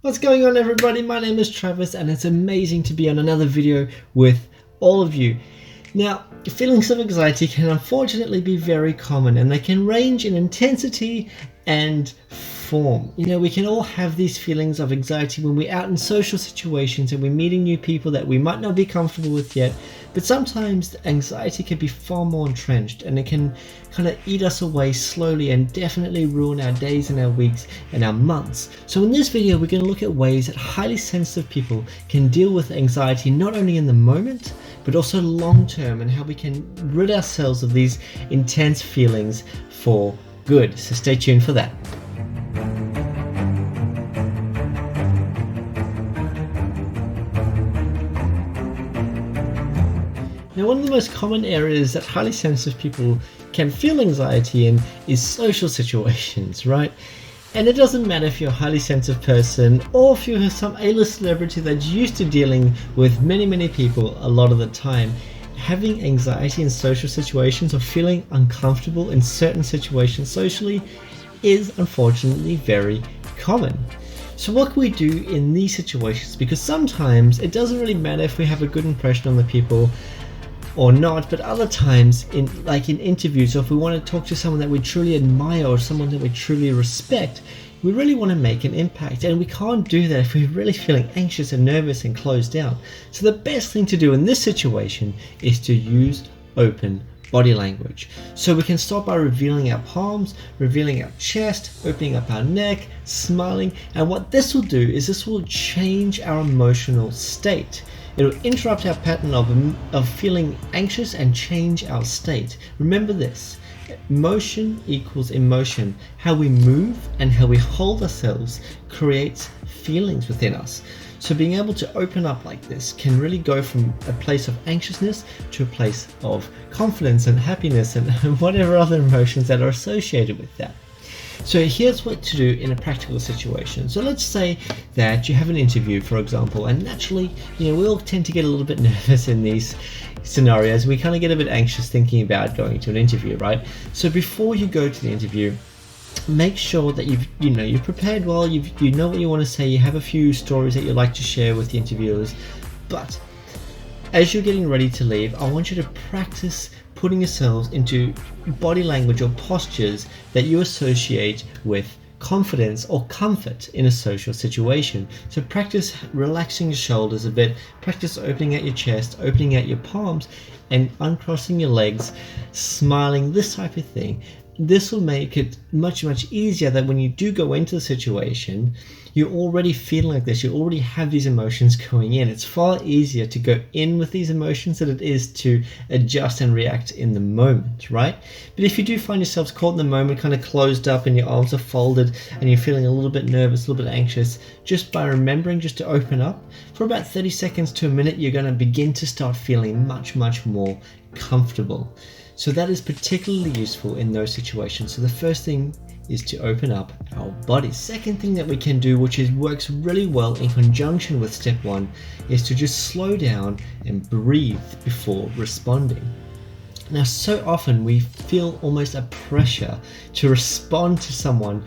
What's going on, everybody? My name is Travis and it's amazing to be on another video with all of you. Now, feelings of anxiety can unfortunately be very common and they can range in intensity and form. We can all have these feelings of anxiety when we're out in social situations and we're meeting new people that we might not be comfortable with yet. But sometimes anxiety can be far more entrenched and it can kind of eat us away slowly and definitely ruin our days and our weeks and our months. So in this video, we're going to look at ways that highly sensitive people can deal with anxiety not only in the moment, but also long term, and how we can rid ourselves of these intense feelings for good. So stay tuned for that. Now, one of the most common areas that highly sensitive people can feel anxiety in is social situations, right? And it doesn't matter if you're a highly sensitive person or if you're some A-list celebrity that's used to dealing with many people a lot of the time. Having anxiety in social situations or feeling uncomfortable in certain situations socially is unfortunately very common. So what can we do in these situations? Because sometimes it doesn't really matter if we have a good impression on the people or not, but other times in interviews, or if we want to talk to someone that we truly admire or someone that we truly respect, we really want to make an impact, and we can't do that if we're really feeling anxious and nervous and closed down. So the best thing to do in this situation is to use open body language. So we can start by revealing our palms, revealing our chest, opening up our neck, smiling, and what this will do is this will change our emotional state. It'll interrupt our pattern of feeling anxious and change our state. Remember this, motion equals emotion. How we move and how we hold ourselves creates feelings within us. So being able to open up like this can really go from a place of anxiousness to a place of confidence and happiness and whatever other emotions that are associated with that. So here's what to do in a practical situation. So let's say that you have an interview, for example, and naturally, we all tend to get a little bit nervous in these scenarios. We kind of get a bit anxious thinking about going to an interview, right? So before you go to the interview, make sure that you've prepared well, you know what you want to say, you have a few stories that you'd like to share with the interviewers. But as you're getting ready to leave, I want you to practice putting yourselves into body language or postures that you associate with confidence or comfort in a social situation. So practice relaxing your shoulders a bit, practice opening out your chest, opening out your palms, and uncrossing your legs, smiling, this type of thing. This will make it much easier that when you do go into the situation, you're already feeling like this, you already have these emotions going in. It's far easier to go in with these emotions than it is to adjust and react in the moment, right? But if you do find yourselves caught in the moment, kind of closed up and your arms are folded and you're feeling a little bit nervous, a little bit anxious, just by remembering just to open up for about 30 seconds to a minute, you're going to begin to start feeling much more comfortable. So that is particularly useful in those situations. So the first thing is to open up our body. Second thing that we can do, which works really well in conjunction with step one, is to just slow down and breathe before responding. Now, so often we feel almost a pressure to respond to someone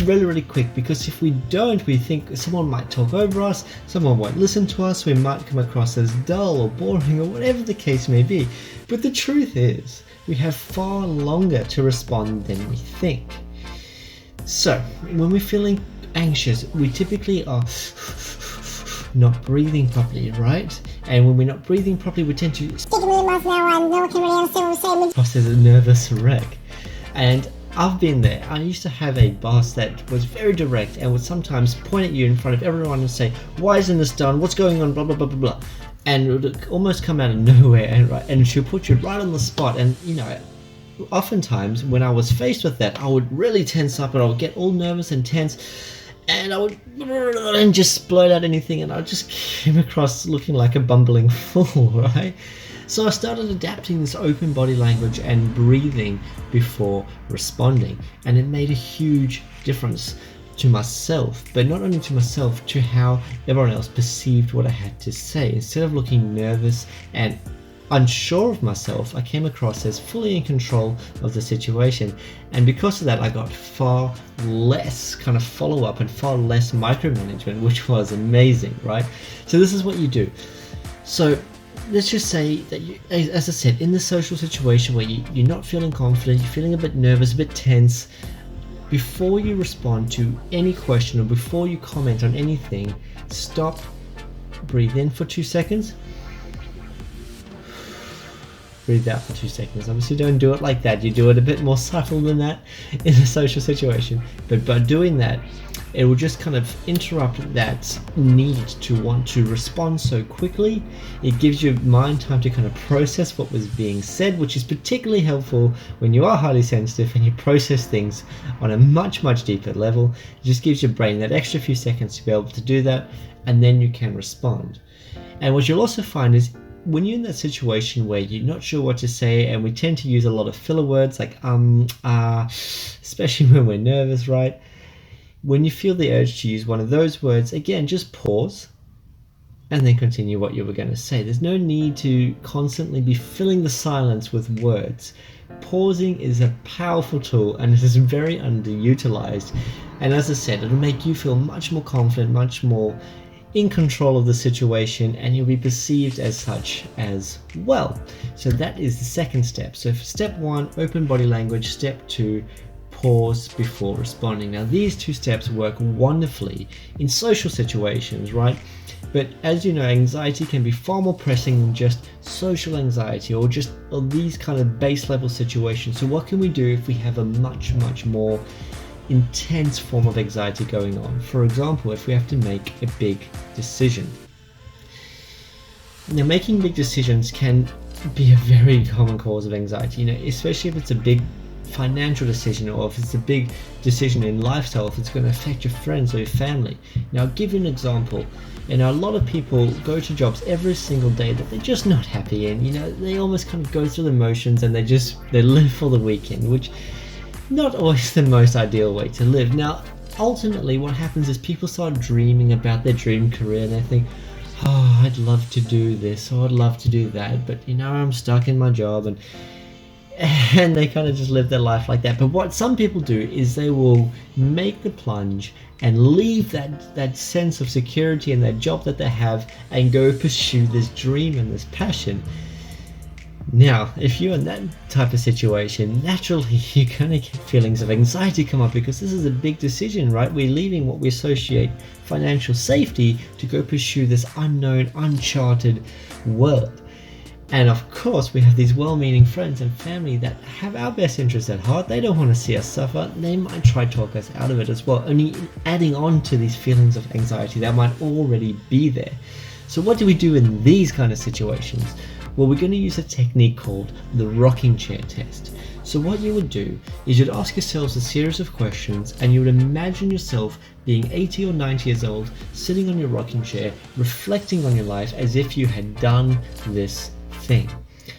really quick, because if we don't, we think someone might talk over us, someone won't listen to us, we might come across as dull or boring or whatever the case may be. But the truth is, we have far longer to respond than we think. So when we're feeling anxious, we typically are not breathing properly, right? And when we're not breathing properly, we tend to cross as a nervous wreck. And I've been there. I used to have a boss that was very direct and would sometimes point at you in front of everyone and say, "Why isn't this done? What's going on? Blah blah blah blah blah." And it would almost come out of nowhere, and she'll put you right on the spot. And oftentimes when I was faced with that, I would really tense up and I would get all nervous and tense, and I would just blurt out anything, and I just came across looking like a bumbling fool, right? So I started adapting this open body language and breathing before responding, and it made a huge difference to myself, but not only to myself, to how everyone else perceived what I had to say. Instead of looking nervous and unsure of myself, I came across as fully in control of the situation. And because of that, I got far less kind of follow-up and far less micromanagement, which was amazing, right? So this is what you do. So let's just say that you, as I said, in the social situation where you're not feeling confident, you're feeling a bit nervous, a bit tense, before you respond to any question or before you comment on anything, stop, breathe in for 2 seconds, breathe out for 2 seconds. Obviously don't do it like that, you do it a bit more subtle than that in a social situation, but by doing that, it will just kind of interrupt that need to want to respond so quickly. It gives your mind time to kind of process what was being said, which is particularly helpful when you are highly sensitive and you process things on a much deeper level. It just gives your brain that extra few seconds to be able to do that, and then you can respond. And what you'll also find is when you're in that situation where you're not sure what to say, and we tend to use a lot of filler words like especially when we're nervous, right? When you feel the urge to use one of those words, again, just pause and then continue what you were going to say. There's no need to constantly be filling the silence with words. Pausing is a powerful tool and it is very underutilized. And as I said, it'll make you feel much more confident, much more in control of the situation, and you'll be perceived as such as well. So that is the second step. So for step 1, open body language. Step 2, pause before responding. Now these 2 steps work wonderfully in social situations, right? But as you know, anxiety can be far more pressing than just social anxiety or these kind of base level situations. So what can we do if we have a much more intense form of anxiety going on? For example, if we have to make a big decision. Now making big decisions can be a very common cause of anxiety, especially if it's a big financial decision, or if it's a big decision in lifestyle, if it's going to affect your friends or your family. Now I'll give you an example. A lot of people go to jobs every single day that they're just not happy in. They almost kind of go through the motions and they live for the weekend, which not always the most ideal way to live. Now ultimately what happens is people start dreaming about their dream career and they think, oh, I'd love to do this or I'd love to do that, but I'm stuck in my job, and they kind of just live their life like that. But what some people do is they will make the plunge and leave that sense of security in that job that they have and go pursue this dream and this passion. Now, if you're in that type of situation, naturally you're going to get feelings of anxiety come up, because this is a big decision, right? We're leaving what we associate financial safety to go pursue this unknown, uncharted world. And of course, we have these well-meaning friends and family that have our best interests at heart. They don't want to see us suffer. They might try to talk us out of it as well, only adding on to these feelings of anxiety that might already be there. So what do we do in these kind of situations? Well, we're going to use a technique called the rocking chair test. So what you would do is you'd ask yourselves a series of questions, and you would imagine yourself being 80 or 90 years old, sitting on your rocking chair, reflecting on your life as if you had done this thing.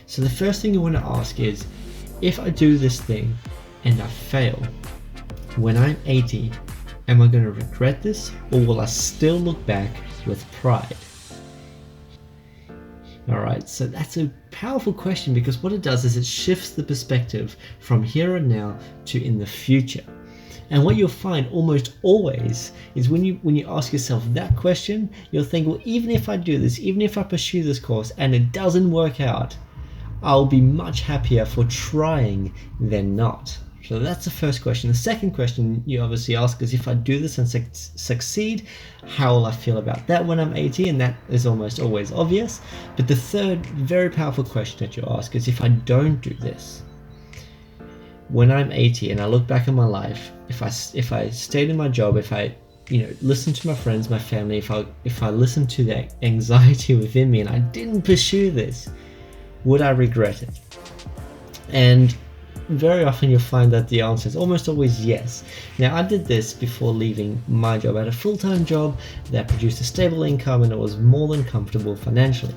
So the first thing you want to ask is, if I do this thing and I fail, when I'm 80, am I going to regret this, or will I still look back with pride? Alright, so that's a powerful question, because what it does is it shifts the perspective from here and now to in the future. And what you'll find almost always is when you ask yourself that question, you'll think, well, even if I do this, even if I pursue this course and it doesn't work out, I'll be much happier for trying than not. So that's the first question. The second question you obviously ask is, if I do this and succeed, how will I feel about that when I'm 80? And that is almost always obvious. But the third very powerful question that you ask is, if I don't do this, when I'm 80 and I look back at my life, if I stayed in my job, if I listened to my friends, my family, if I listened to that anxiety within me and I didn't pursue this, would I regret it? And very often you'll find that the answer is almost always yes. Now, I did this before leaving my job. I had a full-time job that produced a stable income and it was more than comfortable financially.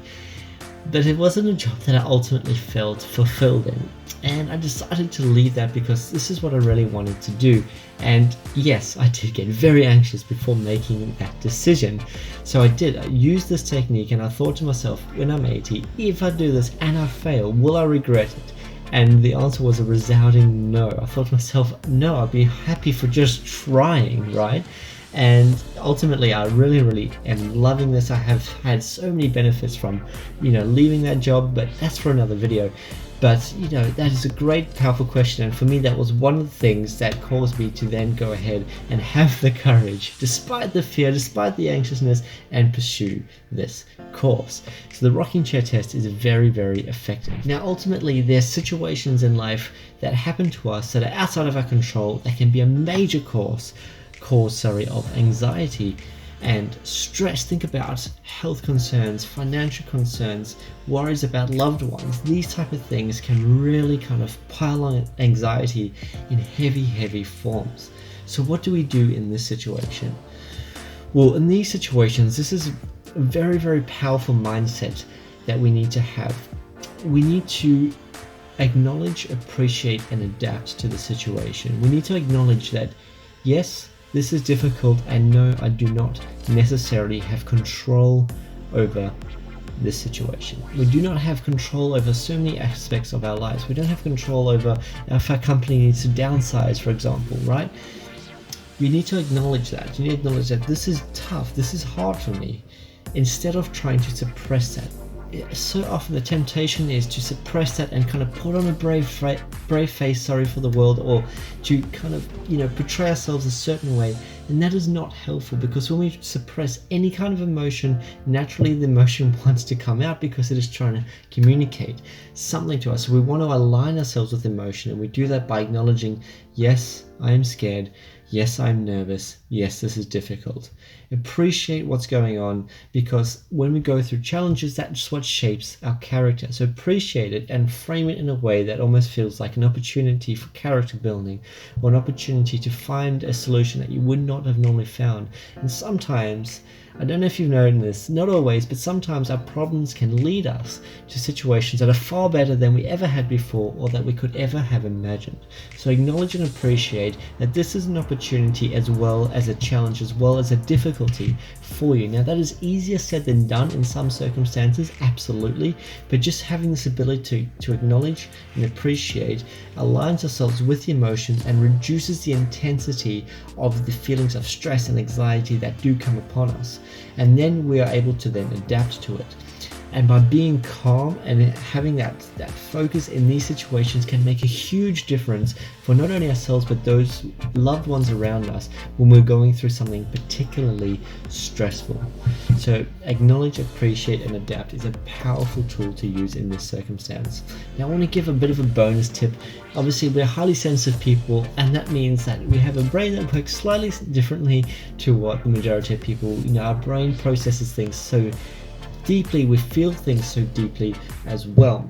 But it wasn't a job that I ultimately felt fulfilled in. And I decided to leave that because this is what I really wanted to do. And yes, I did get very anxious before making that decision. So I used this technique, and I thought to myself, when I'm 80, if I do this and I fail, will I regret it? And the answer was a resounding no. I thought to myself, no, I'd be happy for just trying, right? And ultimately, I really am loving this. I have had so many benefits from, leaving that job, but that's for another video. But, that is a great, powerful question. And for me, that was one of the things that caused me to then go ahead and have the courage, despite the fear, despite the anxiousness, and pursue this course. So the rocking chair test is very effective. Now, ultimately, there's situations in life that happen to us that are outside of our control that can be a major cause of anxiety and stress. Think about health concerns, financial concerns, worries about loved ones. These type of things can really kind of pile on anxiety in heavy forms. So what do we do in this situation? Well, in these situations, this is a very powerful mindset that we need to have. We need to acknowledge, appreciate, and adapt to the situation. We need to acknowledge that, yes, this is difficult, and no, I do not necessarily have control over this situation. We do not have control over so many aspects of our lives. We don't have control over if our company needs to downsize, for example, right? You need to acknowledge that. You need to acknowledge that this is tough, this is hard for me, instead of trying to suppress that. So often the temptation is to suppress that and kind of put on a brave face, for the world, or to kind of, portray ourselves a certain way. And that is not helpful, because when we suppress any kind of emotion, naturally the emotion wants to come out because it is trying to communicate something to us. So we want to align ourselves with emotion, and we do that by acknowledging, yes, I am scared. Yes, I'm nervous. Yes, this is difficult. Appreciate what's going on, because when we go through challenges, that's what shapes our character. So appreciate it and frame it in a way that almost feels like an opportunity for character building, or an opportunity to find a solution that you would not have normally found. And sometimes, I don't know if you've known this, not always, but sometimes our problems can lead us to situations that are far better than we ever had before, or that we could ever have imagined. So acknowledge and appreciate that this is an opportunity as well as a challenge, as well as a difficulty for you. Now, that is easier said than done in some circumstances, absolutely, but just having this ability to acknowledge and appreciate aligns ourselves with the emotions and reduces the intensity of the feelings of stress and anxiety that do come upon us. And then we are able to then adapt to it. And by being calm and having that focus in these situations can make a huge difference for not only ourselves, but those loved ones around us when we're going through something particularly stressful. So acknowledge, appreciate, and adapt is a powerful tool to use in this circumstance. Now I want to give a bit of a bonus tip. Obviously, we're highly sensitive people, and that means that we have a brain that works slightly differently to what the majority of people, our brain processes things so deeply, we feel things so deeply as well.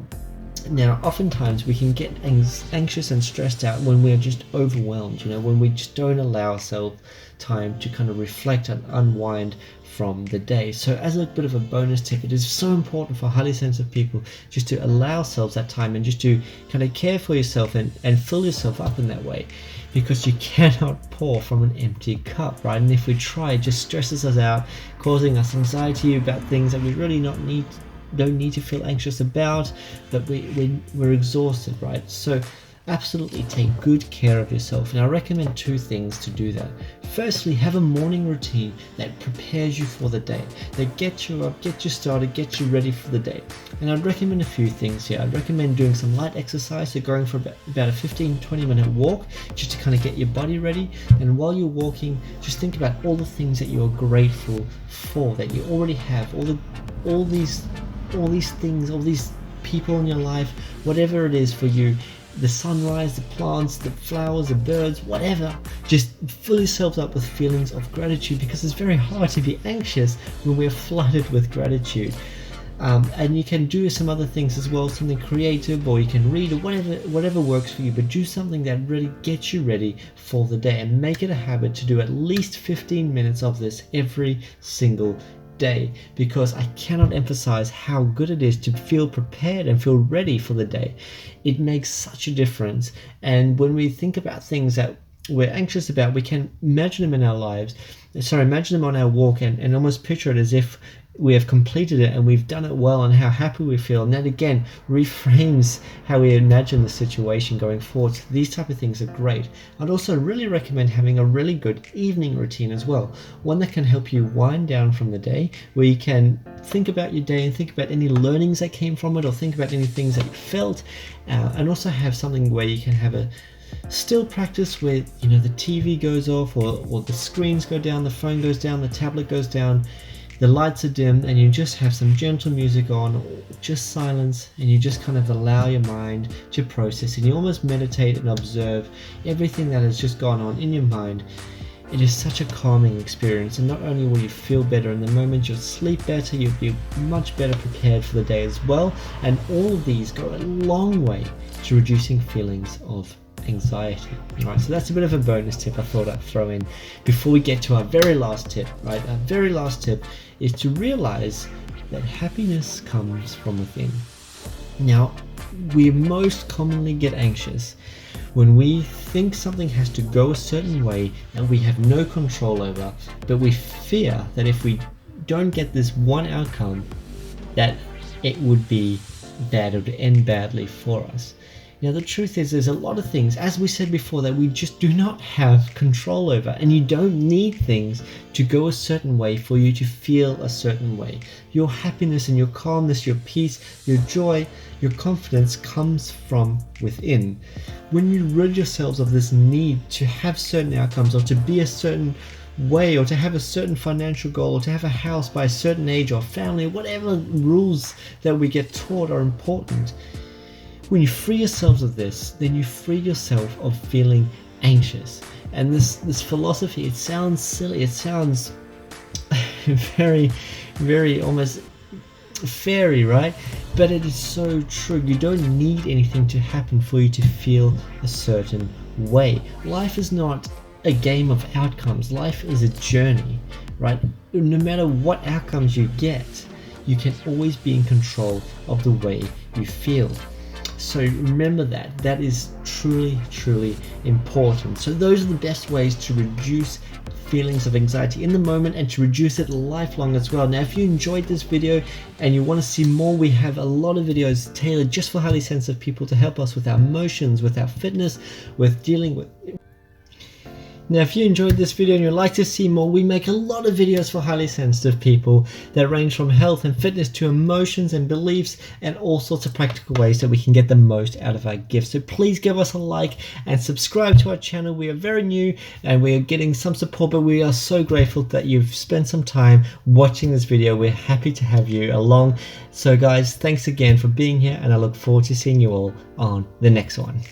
Now, oftentimes we can get anxious and stressed out when we're just overwhelmed, when we just don't allow ourselves time to kind of reflect and unwind from the day. So as a bit of a bonus tip, it is so important for highly sensitive people just to allow ourselves that time and just to kind of care for yourself and fill yourself up in that way, because you cannot pour from an empty cup, right? And if we try, it just stresses us out, causing us anxiety about things that we really don't need to feel anxious about, but we're exhausted, right? So absolutely take good care of yourself. And I recommend 2 things to do that. Firstly, have a morning routine that prepares you for the day, that gets you up, gets you started, gets you ready for the day. And I'd recommend a few things here. I'd recommend doing some light exercise, so going for about a 15-20 minute walk, just to kind of get your body ready. And while you're walking, just think about all the things that you're grateful for, that you already have, all these things, all these people in your life, whatever it is for you. The sunrise, the plants, the flowers, the birds, whatever. Just fill yourself up with feelings of gratitude, because it's very hard to be anxious when we're flooded with gratitude. And you can do some other things as well, something creative, or you can read, or whatever works for you, but do something that really gets you ready for the day, and make it a habit to do at least 15 minutes of this every single day, because I cannot emphasize how good it is to feel prepared and feel ready for the day. It makes such a difference. And when we think about things that we're anxious about, we can imagine them in our lives. Imagine them on our walk and almost picture it as if we have completed it and we've done it well, and how happy we feel. And that again reframes how we imagine the situation going forward. So these type of things are great. I'd also really recommend having a really good evening routine as well, one that can help you wind down from the day, where you can think about your day and think about any learnings that came from it, or think about any things that you felt, and also have something where you can have a still practice where the TV goes off, or the screens go down, the phone goes down, the tablet goes down, the lights are dim, and you just have some gentle music on, or just silence, and you just kind of allow your mind to process, and you almost meditate and observe everything that has just gone on in your mind. It is such a calming experience, and not only will you feel better in the moment, you'll sleep better, you'll be much better prepared for the day as well, and all of these go a long way to reducing feelings of anxiety. Right, so that's a bit of a bonus tip I thought I'd throw in before we get to our very last tip. Right, our very last tip is to realize that happiness comes from within. Now, we most commonly get anxious when we think something has to go a certain way and we have no control over, but we fear that if we don't get this one outcome, that it would be bad, it would end badly for us. Now, the truth is, there's a lot of things, as we said before, that we just do not have control over, and you don't need things to go a certain way for you to feel a certain way. Your happiness and your calmness, your peace, your joy, your confidence comes from within. When you rid yourselves of this need to have certain outcomes, or to be a certain way, or to have a certain financial goal, or to have a house by a certain age, or family, whatever rules that we get taught are important, when you free yourselves of this, then you free yourself of feeling anxious. And this philosophy, it sounds silly, it sounds very, very almost fairy, right? But it is so true. You don't need anything to happen for you to feel a certain way. Life is not a game of outcomes. Life is a journey, right? No matter what outcomes you get, you can always be in control of the way you feel. So remember that is truly, truly important. So those are the best ways to reduce feelings of anxiety in the moment, and to reduce it lifelong as well. Now, if you enjoyed this video and you want to see more, we have a lot of videos tailored just for highly sensitive people to help us with our emotions, with our fitness, with dealing with... Now, if you enjoyed this video and you'd like to see more, we make a lot of videos for highly sensitive people that range from health and fitness to emotions and beliefs, and all sorts of practical ways that we can get the most out of our gifts. So please give us a like and subscribe to our channel. We are very new and we are getting some support, but we are so grateful that you've spent some time watching this video. We're happy to have you along. So guys, thanks again for being here, and I look forward to seeing you all on the next one.